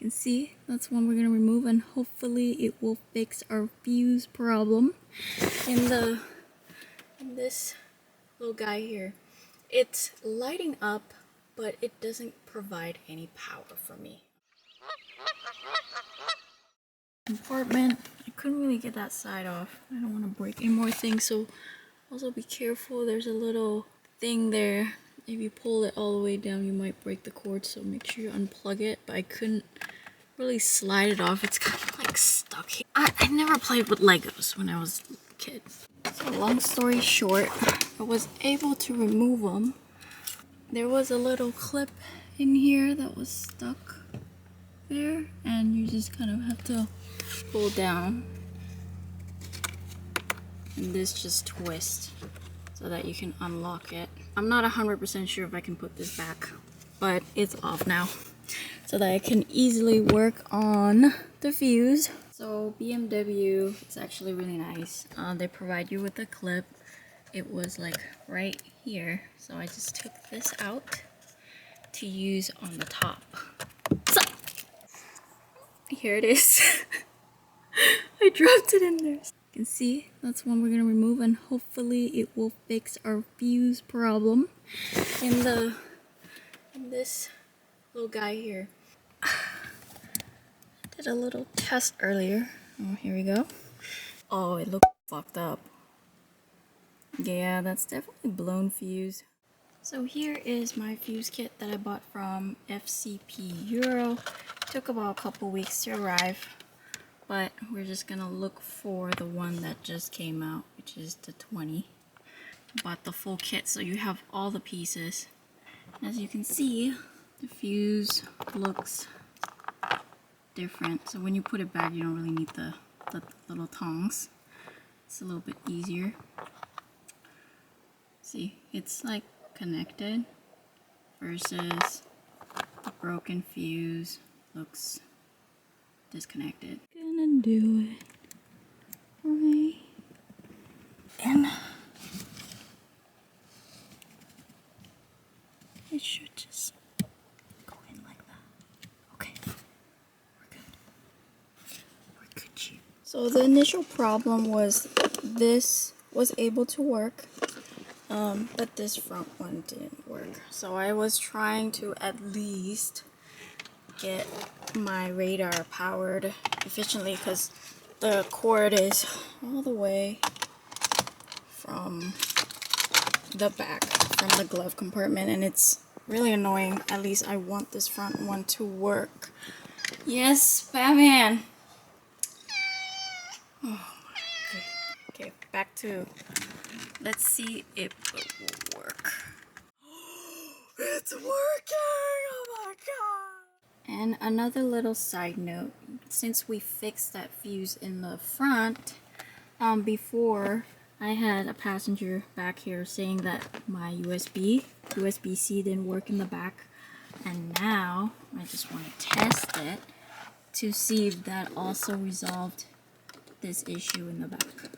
can see, that's one we're gonna remove, and hopefully it will fix our fuse problem. In this little guy here, it's lighting up, but it doesn't provide any power for me. Compartment, I couldn't really get that side off. I don't want to break any more things, so also be careful. There's a little thing there. If you pull it all the way down, you might break the cord, so make sure you unplug it. But I couldn't really slide it off. It's kind of like stuck here. I never played with Legos when I was a kid. So long story short, I was able to remove them. There was a little clip in here that was stuck there, and you just kind of have to pull down, and this just twists so that you can unlock it. I'm not 100% sure if I can put this back, but it's off now so that I can easily work on the fuse. So BMW is actually really nice. They provide you with a clip. It was like right here, so I just took this out to use on the top. So here it is. I dropped it in there. You can see, that's one we're gonna remove, and hopefully it will fix our fuse problem. In this little guy here, I did a little test earlier. Oh, here we go. Oh, it looks fucked up. Yeah, that's definitely blown fuse. So here is my fuse kit that I bought from FCP Euro. Took about a couple weeks to arrive, but we're just gonna look for the one that just came out, which is the 20. Bought the full kit, so you have all the pieces. As you can see, the fuse looks different. So when you put it back, you don't really need the little tongs. It's a little bit easier. See, it's like connected versus the broken fuse looks disconnected. Gonna do it right, and it should just go in like that. Okay, we're good. We're Gucci. So the initial problem was this was able to work, but this front one didn't work. So I was trying to at least get my radar powered efficiently, because the cord is all the way from the back, from the glove compartment, and it's really annoying. At least I want this front one to work. Yes, Batman. Oh my god. Okay, back to, let's see if it will work. It's working! Oh my god! And another little side note, since we fixed that fuse in the front, before I had a passenger back here saying that my USB-C didn't work in the back, and now I just want to test it to see if that also resolved this issue in the back,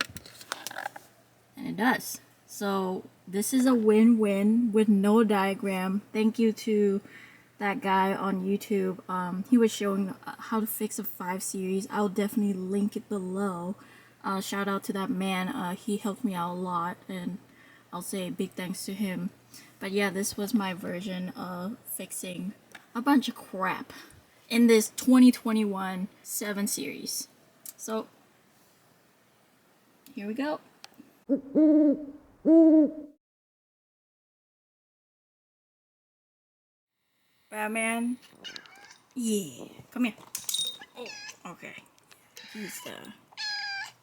and it does. So this is a win-win with no diagram. Thank you to that guy on YouTube. He was showing how to fix a 5 series. I'll definitely link it below. Shout out to that man. He helped me out a lot, and I'll say big thanks to him. But yeah, this was my version of fixing a bunch of crap in this 2021 7 series. So here we go. Batman. Yeah, come here. Oh, okay. He's